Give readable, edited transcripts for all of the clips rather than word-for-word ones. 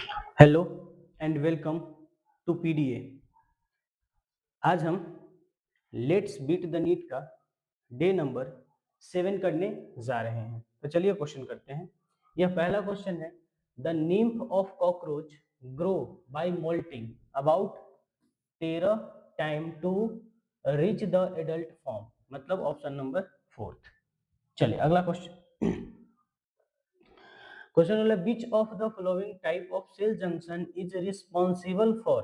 Hello and welcome to PDA. आज हम let's beat the NEET का डे नंबर 7 करने जा रहे हैं। तो चलिए क्वेश्चन करते हैं। यह पहला क्वेश्चन है, the nymph of cockroach grow by moulting about 13 time to reach the adult form, मतलब ऑप्शन नंबर 4। चलिए अगला क्वेश्चन। क्वेश्चन वाला, which of the following type of cell junction is responsible for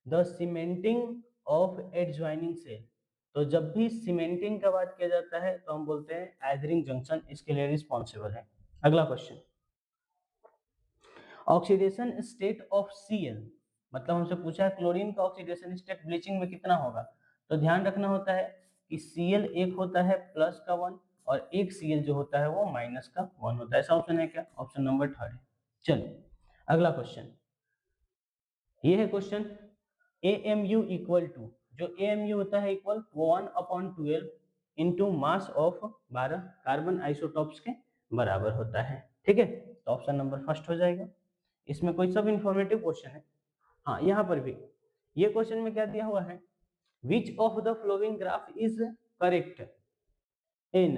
the cementing of adjoining cell. तो जब भी cementing का बात किया जाता है तो हम बोलते हैं एडरिंग जंक्शन इसके लिए रिस्पॉन्सिबल है। अगला question, oxidation state of Cl, मतलब हमसे पूछा है क्लोरीन का ऑक्सीडेशन स्टेट ब्लीचिंग में कितना होगा। तो ध्यान रखना होता है कि Cl एक होता है प्लस का 1 और एक Cl जो होता है वो माइनस का 1 होता है। ऐसा ऑप्शन है क्या? ऑप्शन नंबर 3 है। चलिए अगला क्वेश्चन, ये है क्वेश्चन, AMU इक्वल टू, जो AMU होता है इक्वल वो 1/12 into mass of 12 carbon isotopes के बराबर होता है। ठीक है, तो ऑप्शन नंबर फर्स्ट हो जाएगा। इसमें कोई सब इंफॉर्मेटिव क्वेश्चन है। हाँ, यहाँ पर भी ये क्वेश्चन में क्या दिया हुआ है, which of the flowing graph is correct in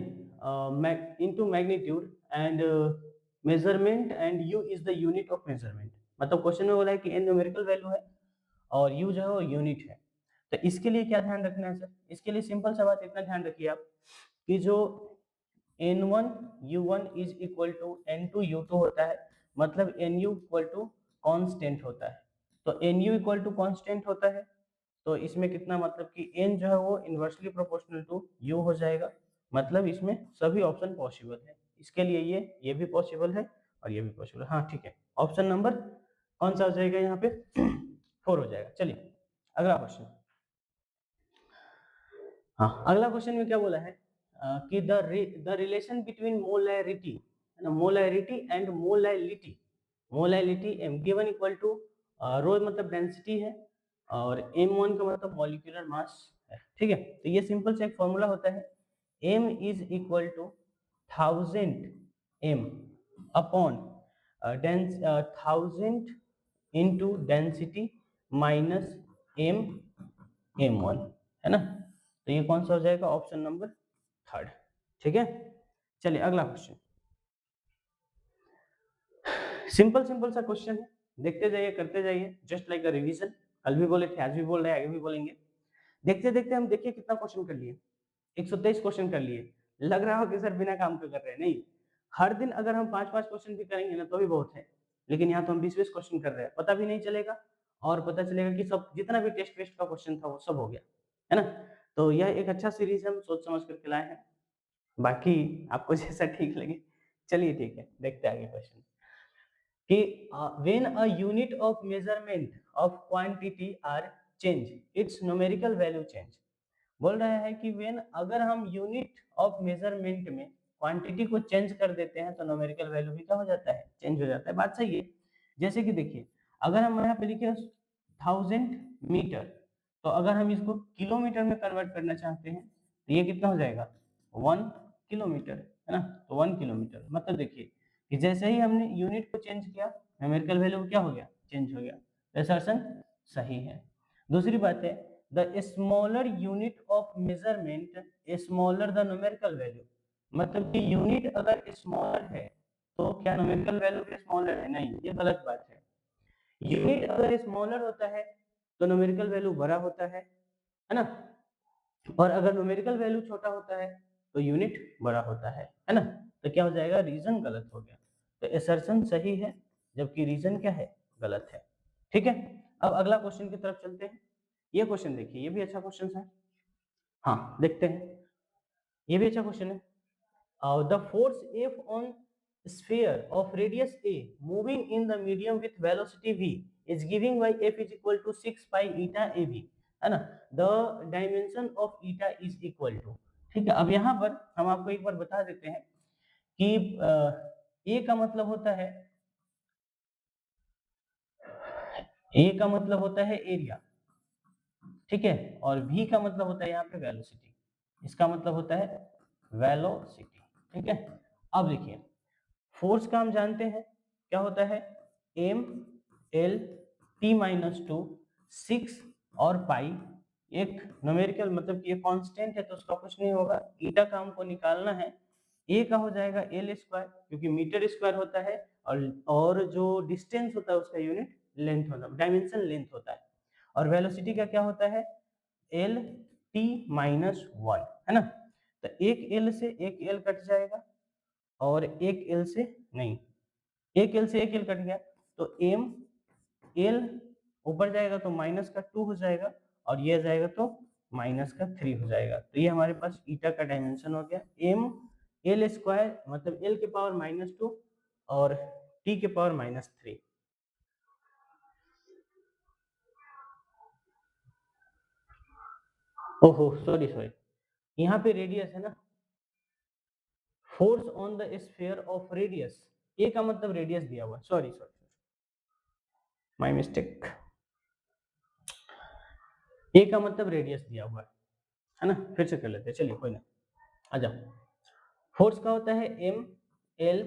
into magnitude and measurement and u is the unit of measurement। मतलब क्वेश्चन में बोला है कि n न्यूमेरिकल वैल्यू है और u जो है वो यूनिट है। तो इसके लिए क्या ध्यान रखना है सर? इसके लिए सिंपल सा बात इतना ध्यान रखिए आप कि जो n1 u1 is equal to n2 u2 होता है, मतलब nu इक्वल टू कॉन्स्टेंट होता है। तो nu इक्वल टू कॉन्स्टेंट होता है तो इसमें कितना, मतलब कि n जो है वो इनवर्सली प्रोपोर्शनल टू u हो जाएगा। मतलब इसमें सभी ऑप्शन पॉसिबल है। इसके लिए ये भी पॉसिबल है और ये भी पॉसिबल है। हाँ ठीक है, ऑप्शन नंबर कौन सा हो जाएगा यहाँ पे? 4 हो जाएगा। चलिए अगला क्वेश्चन। हाँ, अगला क्वेश्चन में क्या बोला है कि द रिलेशन बिटवीन मोलैरिटी, है ना, molarity and molality, molality m given equal to rho मतलब डेंसिटी है और m1 का मतलब मॉलिक्यूलर मास है। ठीक है, तो ये सिंपल से एक फॉर्मूला होता है, m is equal to 1000 m upon 1000 into density minus m m1, है ना। तो ये कौन सा हो जाएगा? Option number 3। ठीक है, चलिए अगला क्वेश्चन। सिंपल सिंपल सा क्वेश्चन है, देखते जाइए करते जाइए, जस्ट लाइक अ रिवीजन। कल भी बोले थे, आज भी बोल रहे हैं, आगे भी बोलेंगे। देखते देखते हम देखिए कितना क्वेश्चन कर लिए, 123 क्वेश्चन कर लिए। लग रहा हो कि सर बिना काम के कर रहे हैं, नहीं। हर दिन अगर हम 5-5 क्वेश्चन भी करेंगे ना तो भी बहुत है, लेकिन यहाँ तो हम 20-20 क्वेश्चन कर रहे हैं, पता भी नहीं चलेगा और पता चलेगा कि सब जितना भी टेस्ट वेस्ट का क्वेश्चन था वो सब हो गया, है ना। तो यह एक अच्छा सीरीज हम सोच समझ कर के लाए हैं। बाकी आपको जैसा ठीक लगे। चलिए ठीक है, देखते हैं आगे क्वेश्चन कि when a unit of measurement of quantity are change its numerical value change. बोल रहा है कि व्हेन, अगर हम यूनिट ऑफ मेजरमेंट में क्वांटिटी को चेंज कर देते हैं तो न्यूमेरिकल वैल्यू भी क्या हो जाता है? चेंज हो जाता है। बात सही है। जैसे कि देखिए, अगर हम यहाँ पे लिखे 1000 मीटर, तो अगर हम इसको किलोमीटर में कन्वर्ट करना चाहते हैं तो ये कितना हो जाएगा? 1 किलोमीटर, है ना। तो 1 किलोमीटर मतलब देखिए कि जैसे ही हमने यूनिट को चेंज किया, न्यूमेरिकल वैल्यू क्या हो गया? चेंज हो गया। असर्शन सही है। दूसरी बात है, the smaller unit of measurement smaller the numerical value, मतलब कि यूनिट अगर स्मॉलर है तो क्या न्यूमेरिकल वैल्यू भी स्मॉलर है? नहीं, ये गलत बात है। यूनिट अगर स्मॉलर होता है तो न्यूमेरिकल वैल्यू बड़ा होता है ना। और अगर न्यूमेरिकल वैल्यू छोटा होता है तो यूनिट बड़ा होता है ना। तो क्या हो जाएगा? रीजन गलत हो गया। तो एसर्शन सही है जबकि रीजन क्या है? गलत है। ठीक है, अब अगला क्वेश्चन की तरफ चलते हैं। ये क्वेश्चन देखिए, ये भी अच्छा क्वेश्चन है। हाँ देखते हैं, ये भी अच्छा क्वेश्चन है। The force F on sphere of radius A moving in the medium with velocity v is given by F is equal to 6 pi eta AB, है ना। The dimension of eta is equal to, ठीक है। अब यहाँ पर हम आपको एक बार बता देते हैं कि A का मतलब होता है, A का मतलब होता है एरिया, ठीक है, और V का मतलब होता है यहाँ पे वेलोसिटी। इसका मतलब होता है वेलोसिटी, ठीक है। अब देखिए, फोर्स का हम जानते हैं क्या होता है? m L T minus to 6 और पाई एक न्यूमेरिकल मतलब कि ये कांस्टेंट है तो उसका कुछ नहीं होगा। ईटा का हमको निकालना है, ए का हो जाएगा एल स्क्वायर क्योंकि मीटर स्क्वायर होता है और जो डिस्टेंस होता है उसका यूनिट लेंथ होता है, डायमेंशन लेंथ होता है। और वेलोसिटी का क्या होता है एल टी माइनस वन, है ना। तो एक एल से एक एल कट जाएगा और एक एल से नहीं, एक एल से एक एल कट गया तो एम एल ऊपर जाएगा तो माइनस का 2 हो जाएगा और ये जाएगा तो माइनस का 3 हो जाएगा। तो ये हमारे पास ईटा का डायमेंशन हो गया एम एल स्क्वायर मतलब एल के पावर माइनस 2 और टी के पावर माइनस 3। ओहो सॉरी सॉरी, यहाँ पे रेडियस है ना, force on the sphere of radius, a का मतलब रेडियस दिया हुआ है, sorry sorry my mistake, a का मतलब रेडियस दिया हुआ है ना। फिर से कर लेते हैं, चलिए कोई ना, आ जाओ। फोर्स का होता है M L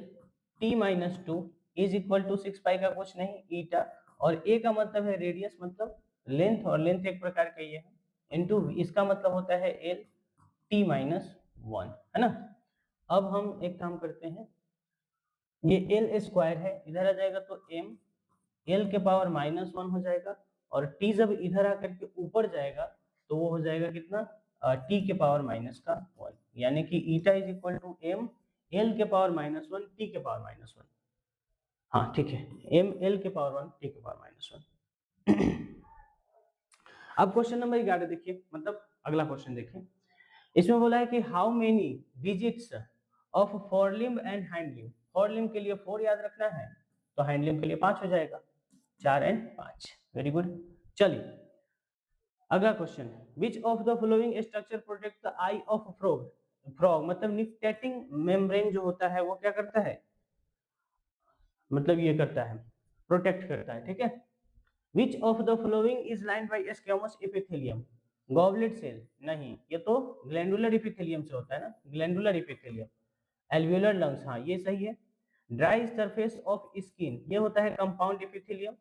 T minus two is equal to 6 pi का कुछ नहीं ईटा, और ए का मतलब है रेडियस मतलब लेंथ, और लेंथ एक प्रकार का ये है, इनटू इसका मतलब होता है एल टी माइनस वन, है ना। अब हम एक काम करते हैं, ये एल स्क्वायर है इधर आ जाएगा तो एम एल के पावर माइनस वन हो जाएगा, और टी जब इधर आकर के ऊपर जाएगा तो वो हो जाएगा कितना टी के पावर माइनस का वन, यानी कि eta is equal to M L के पावर माइनस वन टी के पावर माइनस वन। हाँ ठीक है, एम एल के पावर वन टी के पावर माइनस वन। अब क्वेश्चन नंबर 11 देखिए, मतलब अगला क्वेश्चन देखिए। इसमें बोला है कि how many digits of four limb and hand limb, four limb के लिए 4 याद रखना है तो हैंड लिम्ब के लिए 5 हो जाएगा, 4 एंड 5, वेरी गुड। चलिए अगला question, which of the following structure protect the I of frog, frog मतलब निक्टेटिंग मेम्ब्रेन जो होता है वो क्या करता है, मतलब ये करता है प्रोटेक्ट करता है, ठीक है। Which of the following is lined by squamous epithelium, goblet cell नहीं, ये तो ग्लैंडुलर एपिथेलियम से होता है ना, ग्लैंडुलर एपिथेलियम। एल्वियोलर लंग्स, हाँ ये सही है। ड्राई सरफेस ऑफ स्किन, ये होता है compound epithelium.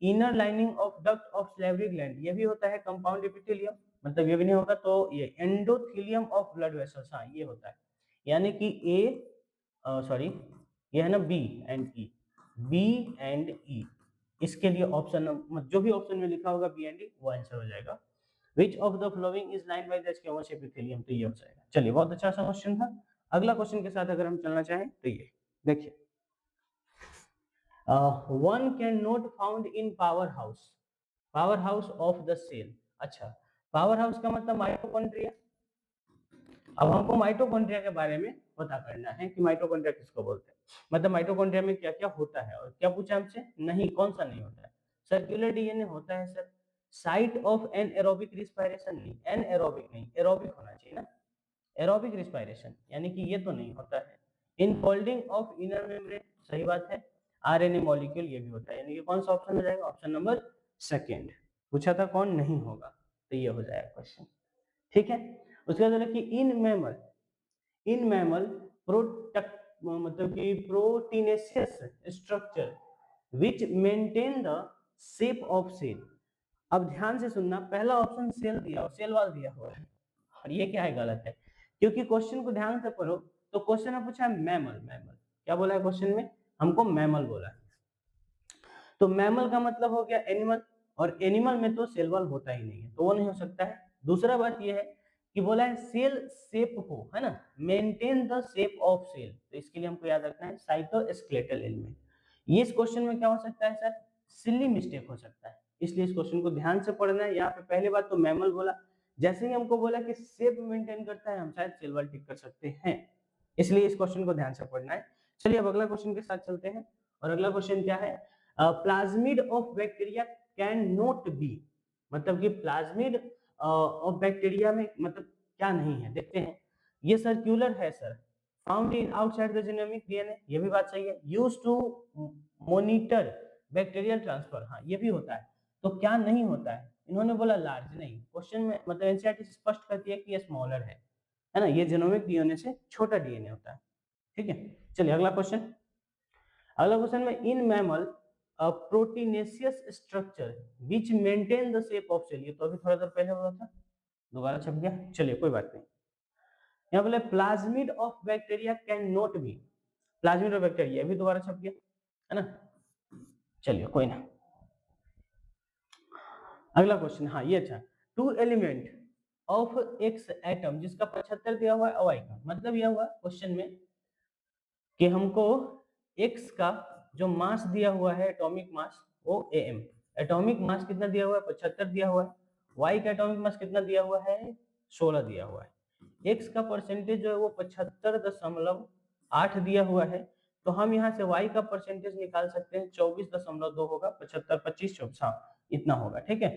Inner lining of duct of salivary gland, ये भी होता है कंपाउंड एपिथेलियम, मतलब ये भी नहीं होगा तो ये एंडोथेलियम ऑफ ब्लड वेसल्स, हाँ ये होता है। यानी कि ए सॉरी ये है ना B and E, B and E, इसके लिए ऑप्शन जो भी ऑप्शन में लिखा होगा बी एंड ई वो आंसर हो जाएगा। विच of the following is lined by the squamous epithelium, तो ये हो जाएगा। चलिए बहुत अच्छा सा क्वेश्चन था। अगला क्वेश्चन के साथ अगर हम चलना चाहें तो ये देखिए, one can not found in power house, power house of the cell. अच्छा, पावर हाउस का मतलब माइटोकॉन्ड्रिया। अब हमको माइटोकॉन्ड्रिया के बारे में पता करना है कि माइटोकॉन्ड्रिया किसको बोलते हैं, मतलब माइटोकॉन्ड्रिया में क्या क्या होता है, और क्या पूछा हमसे, नहीं कौन सा नहीं होता है, सर्कुलर डीएनए होता है sir, site of anaerobic respiration नहीं, एन एरोबिक नहीं, एरोबिक होना चाहिए ना, एरोबिक रिस्पायरेशन यानी कि ये तो नहीं होता है। इनफोल्डिंग ऑफ इनर मेम्ब्रेन, सही बात है। आरएनए मॉलिक्यूल, ये भी होता है, यानी कि कौन सा ऑप्शन हो जाएगा, ऑप्शन नंबर सेकंड। पूछा था कौन नहीं होगा, तो ये हो जाएगा क्वेश्चन, ठीक है। उसके बाद कि in mammal, in mammal protect मतलब कि proteinaceous structure which maintain the shape of cell. अब ध्यान से सुनना, पहला ऑप्शन सेल दिया, सेल वाल दिया हुआ है, और ये क्या है, गलत है, क्योंकि क्वेश्चन को ध्यान से पढ़ो तो क्वेश्चन में पूछा है मैमल, मैमल क्या बोला है क्वेश्चन में, हमको मैमल बोला है, तो मैमल का मतलब हो गया एनिमल, और एनिमल में तो सेल वॉल होता ही नहीं है, तो वो नहीं हो सकता है। दूसरा बात ये है कि बोला है सेल शेप को, है ना, maintain the shape of cell, तो इसके लिए हमको याद रखना है साइटोस्केलेटल एलिमेंट। ये इस क्वेश्चन में क्या हो सकता है सर, सिली मिस्टेक हो सकता है, इसलिए इस क्वेश्चन को ध्यान से पढ़ना है। यहाँ पे पहले बात तो मैमल बोला, जैसे ही हमको बोला कि शेप मेंटेन करता है, हम शायद सेल वॉल टिक कर सकते हैं, इसलिए इस क्वेश्चन को ध्यान से पढ़ना है। चलिए अब अगला क्वेश्चन के साथ चलते हैं, और अगला क्वेश्चन क्या है, plasmid of bacteria can not be, मतलब कि प्लाज्मिड ऑफ बैक्टीरिया में मतलब क्या नहीं है, देखते हैं। ये सर्कुलर है sir, found in outside the genomic DNA, ये भी बात सही है। Used to monitor bacterial transfer, हाँ ये भी होता है। तो क्या नहीं होता है, इन्होंने बोला लार्ज, नहीं क्वेश्चन में मतलब एनसीईआरटी स्पष्ट करती है कि ये स्मॉलर है ना, ये जीनोमिक डीएनए से छोटा डीएनए होता है, ठीक है। चलिए अगला क्वेश्चन, अगला क्वेश्चन में in mammal proteinaceous structure which maintain the shape of cell, ये तो अभी थोड़ा देर पहले हुआ था, दोबारा छप गया, चलिए कोई बात नहीं। यहाँ बोले plasmid of bacteria can not be, plasmid of bacteria भी दोबारा छप गया है ना, चलिए कोई ना। अगला क्वेश्चन, हाँ ये अच्छा, two element of X atom जिसका 75 दिया हुआ है y का, मतलब यह हुआ क्वेश्चन में कि हमको x का जो मास दिया हुआ है एटॉमिक मास वो am, एटॉमिक मास कितना दिया हुआ है 75 दिया हुआ है, y का एटॉमिक मास कितना दिया हुआ है 16 दिया हुआ है, x का परसेंटेज जो है वो 75.8 दिया हुआ है, तो हम यहाँ से y का परसेंटेज निकाल सकते हैं 24.2 होगा, 75 25 24, हाँ इतना होगा, ठीक है।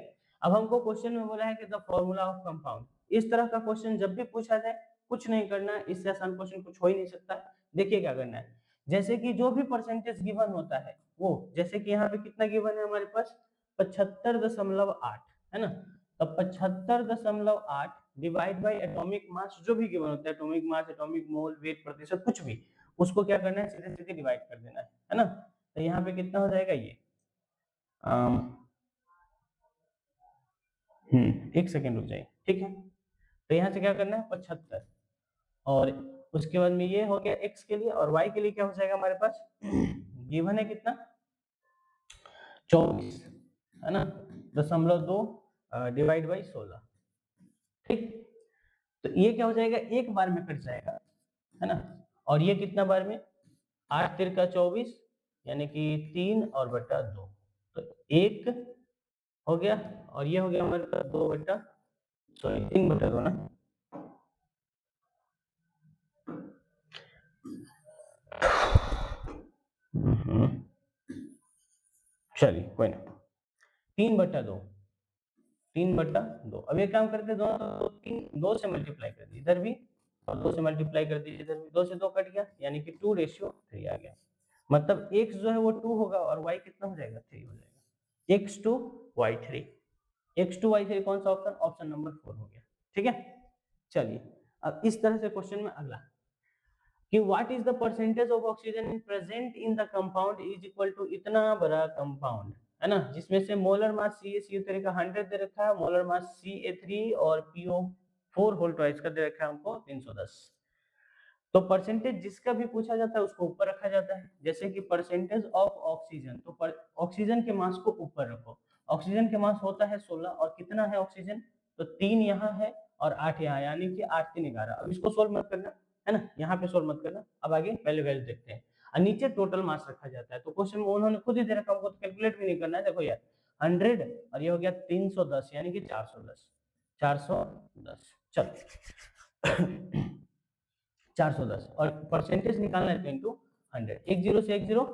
अब हमको क्वेश्चन में बोला है कि द फॉर्मूला ऑफ कंपाउंड, इस तरह का क्वेश्चन जब भी पूछा जाए कुछ नहीं करना है, इससे आसान क्वेश्चन कुछ हो ही नहीं सकता। देखिए क्या करना है, जैसे कि जो भी परसेंटेज गिवन होता है वो, जैसे कि यहाँ पे कितना गिवन है हमारे पास 75.8 है ना, तो 75.8 डिवाइड बाय एटॉमिक मास, जो भी गिवन होता है एटॉमिक मास, एटॉमिक मोल, वेट, प्रतिशत, कुछ भी, उसको क्या करना है सीधे सीधे डिवाइड कर देना है ना। तो यहाँ पे कितना हो जाएगा ये, एक सेकेंड रुक जाइए, ठीक है। तो यहाँ से क्या करना है 75, और उसके बाद में ये हो गया x के लिए, और y के लिए क्या हो जाएगा हमारे पास गिवन है कितना 24 है ना, 0.2 डिवाइड बाई 16, ठीक। तो ये क्या हो जाएगा एक बार में कट जाएगा है ना, और ये कितना बार में 8 तिरका 24 यानी कि 3 और बटा 2, तो 1 हो गया, और ये हो गया हमारे पास 2 बटा, सॉरी 3 बटा 2 ना, चलिए कोई ना, 3 बटा 2, 3 बटा 2। अब एक काम करते हैं, दोनों 3 2 से मल्टीप्लाई कर दीजिए इधर भी, और 2 से मल्टीप्लाई कर दीजिए इधर भी, 2 से 2 कट गया यानी कि 2:3 आ गया, मतलब x जो है वो 2 होगा और y कितना हो जाएगा 3 हो जाएगा, x2 y3, x2 y3 कौन सा ऑप्शन, ऑप्शन नंबर 4 हो गया, ठीक है। चलिए अब इस तरह से क्वेश्चन में अगला कि what is the percentage of oxygen present in the compound is equal to, इतना बड़ा कंपाउंड है ना जिसमें से मोलर मास CaCO3 का 100 दे रखा है, मोलर मास Ca3 और PO4 होल ट्वाइस का दे रखा है हमको 310, तो परसेंटेज जिसका भी पूछा जाता है उसको ऊपर रखा जाता है, जैसे कि परसेंटेज ऑफ ऑक्सीजन, तो ऑक्सीजन के मास को ऊपर रखो, ऑक्सीजन के मास होता है 16, और कितना है ऑक्सीजन, तो 3 यहाँ है और 8 यहाँ, यानी कि 8 3 11। अब इसको सोल्व मत करना है ना, यहाँ पे सोल्व मत करना, अब आगे पहले वैल्यू देखते हैं, और नीचे टोटल मास रखा जाता है, तो क्वेश्चन में उन्होंने खुद ही दे रखा, हमको कैलकुलेट भी नहीं करना है, देखो यार 100 और ये हो गया 310 यानी कि 410, 410, चलो 410, और परसेंटेज निकालना है तो इंटू 100, एक जीरो से एक जीरो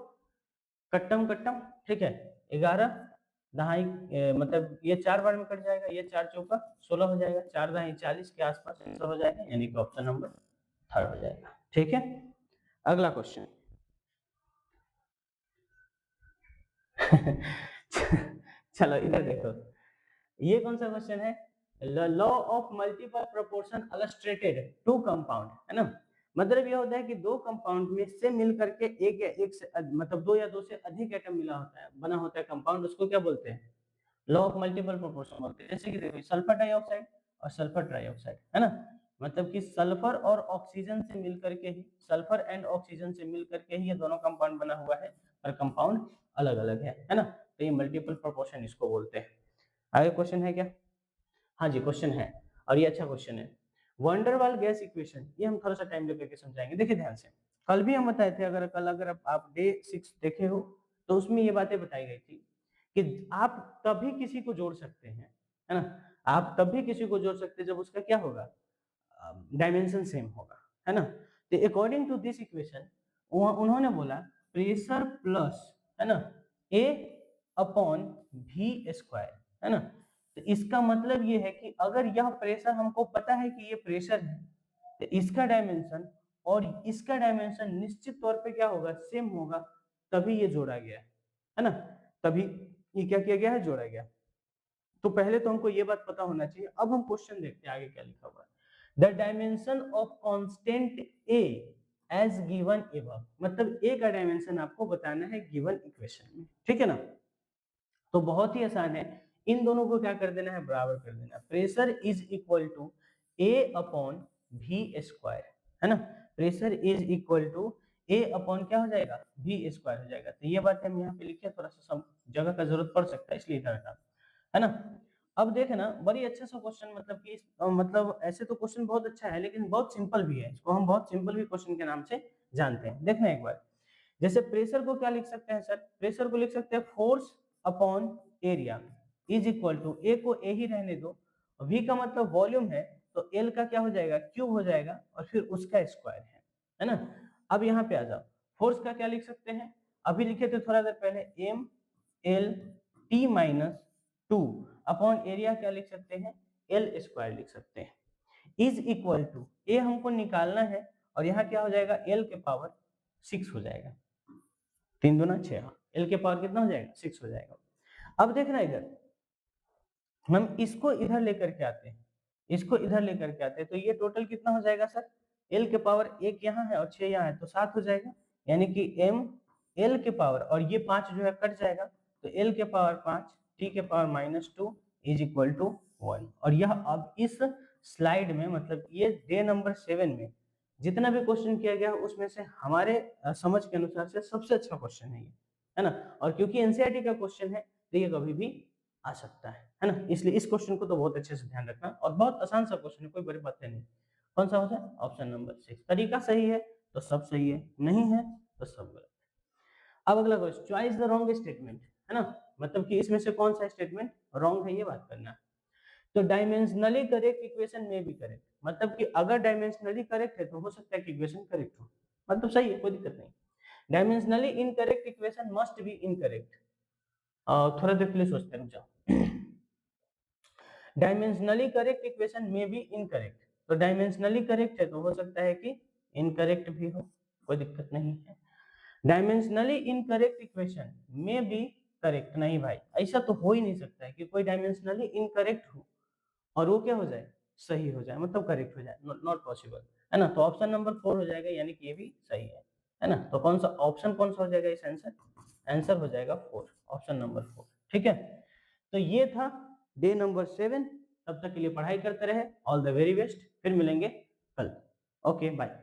कट्टम कट्टम, ठीक है, 11 दहाई मतलब ये 4 बार में कट जाएगा, ये 4 चौका 16 हो जाएगा, 4 दहाई 40 के आसपास आंसर हो जाएगा, यानी कि ऑप्शन नंबर 3 हो जाएगा, ठीक है। अगला क्वेश्चन चलो इधर देखो, ये कौन सा क्वेश्चन है, law of multiple proportion illustrated to compound है ना, मतलब ये होता है कि दो कंपाउंड में से मिल करके एक या एक से मतलब दो या दो से अधिक एटम मिला होता है, बना होता है कंपाउंड, उसको क्या बोलते हैं लॉ ऑफ मल्टीपल प्रोपोर्शन बोलते हैं। जैसे कि देखो सल्फर डाइऑक्साइड और सल्फर ट्राइऑक्साइड है ना, मतलब कि सल्फर और ऑक्सीजन से मिल करके ही, सल्फर एंड ऑक्सीजन से मिल करके ही ये दोनों कंपाउंड बना हुआ है, और कंपाउंड अलग अलग है ना, तो ये मल्टीपल प्रोपोर्शन इसको बोलते हैं। आगे क्वेश्चन है क्या, हाँ जी क्वेश्चन है, और ये अच्छा क्वेश्चन है, वंडरवाल गैस इक्वेशन, ये हम थोड़ा सा टाइम लेकर के समझाएंगे, देखिए ध्यान से, कल भी हम बताए थे, अगर कल अगर आप डे 6 देखे हो तो उसमें ये बातें बताई गई थी कि आप तभी किसी को जोड़ सकते हैं, है ना, आप तभी किसी को जोड़ सकते हैं जब उसका क्या होगा डायमेंशन सेम होगा, है ना, तो अकॉर्डिंग टू दिस इक्वेशन उन्होंने बोला प्रेशर प्लस है ना A अपॉन V स्क्वायर, है ना, तो इसका मतलब ये है कि अगर यह प्रेशर हमको पता है कि ये प्रेशर है, तो इसका डायमेंशन और इसका डायमेंशन निश्चित तौर पे क्या होगा सेम होगा, तभी ये जोड़ा गया है ना, तभी ये क्या किया गया है जोड़ा गया। तो पहले तो हमको ये बात पता होना चाहिए। अब हम क्वेश्चन देखते हैं आगे क्या लिखा हुआ है, the dimension of constant A as given above, मतलब ए का डायमेंशन आपको बताना है गिवन इक्वेशन में, ठीक है ना। तो बहुत ही आसान है, इन दोनों को क्या कर देना है, बराबर कर देना। Pressure is equal to A upon V square, है ना। Pressure is equal to A upon क्या हो जाएगा, वी स्क्वायर हो जाएगा। तो ये बात हम यहाँ पे लिखे, थोड़ा सा जगह का जरूरत पड़ सकता है इसलिए इधर हटा, है ना। अब देखे ना, बड़ी अच्छा सा क्वेश्चन, मतलब कि मतलब ऐसे तो क्वेश्चन बहुत अच्छा है, लेकिन बहुत सिंपल भी है, इसको हम बहुत सिंपल भी क्वेश्चन के नाम से जानते हैं। देखना एक बार, जैसे प्रेशर को क्या लिख सकते हैं सर, प्रेशर को लिख सकते हैं force upon area is equal to, A को ए ही रहने दो, वी का मतलब वॉल्यूम है, तो एल का क्या हो जाएगा, क्यूब हो जाएगा, और फिर उसका स्क्वायर है ना। अब यहाँ पे आ जाओ, फोर्स का क्या लिख सकते हैं, अभी लिखे थे थोड़ा देर पहले, M L T minus two upon area क्या लिख सकते हैं, एल स्क्वायर लिख सकते हैं, इज इक्वल टू, ए हमको निकालना है, और यहाँ क्या हो जाएगा, एल के पावर 6 हो जाएगा, 3 दूना 6, एल के पावर कितना हो जाएगा, 6 हो जाएगा। अब देखना इधर, हम इसको इधर लेकर के आते हैं, इसको इधर लेकर के आते हैं, तो ये टोटल कितना हो जाएगा सर, एल के पावर 1 यहाँ है और 6 यहाँ है, तो 7 हो जाएगा, यानी कि एम एल के पावर, और ये 5 जो है कट जाएगा, तो एल के पावर 5 टी के पावर -2 इज इक्वल टू 1। और यह अब इस स्लाइड में, मतलब ये डे नंबर 7 में जितना भी क्वेश्चन किया गया उसमें से हमारे समझ के अनुसार से सबसे अच्छा क्वेश्चन है ये, है ना। और क्योंकि एनसीईआरटी का क्वेश्चन है, तो ये कभी भी आ सकता है ना, इसलिए इस क्वेश्चन को तो बहुत अच्छे से ध्यान रखना, और बहुत आसान सा क्वेश्चन है, कोई बड़ी बातें नहीं। कौन सा हो जाए, ऑप्शन नंबर 6, तरीका सही है तो सब सही है, नहीं है तो सब गलत। अब अगला question, choice the wrong statement, है ना, मतलब कि इसमें से कौन सा स्टेटमेंट रॉन्ग है ये बात करना है। तो डायमेंशनली करेक्ट इक्वेशन में भी करेक्ट, मतलब कि अगर डायमेंशनली करेक्ट है तो हो सकता है कि इक्वेशन करेक्ट हो, मतलब सही है, कोई दिक्कत नहीं। Dimensionally incorrect equation must be incorrect, थोड़ा देर के लिए सोचते हैं, रुक जाओ। डायमेंशनली करेक्ट इक्वेशन में भी इनकरेक्ट, तो डायमेंशनली करेक्ट है तो हो सकता है कि इनकरेक्ट भी हो, कोई दिक्कत नहीं है। डायमेंशनली इनकरेक्ट इक्वेशन में भी करेक्ट, नहीं भाई, ऐसा तो हो ही नहीं सकता है कि कोई डायमेंशनली इनकरेक्ट हो और वो क्या हो जाए, सही हो जाए, मतलब करेक्ट हो जाए, नॉट पॉसिबल, है ना। तो ऑप्शन नंबर 4 हो जाएगा, यानी कि ये भी सही है ना। तो कौन सा ऑप्शन, कौन सा हो जाएगा इस आंसर, आंसर हो जाएगा 4, ऑप्शन नंबर 4, ठीक है। तो ये था डे नंबर 7, तब तक के लिए पढ़ाई करते रहे, ऑल द वेरी बेस्ट, फिर मिलेंगे कल, ओके बाय।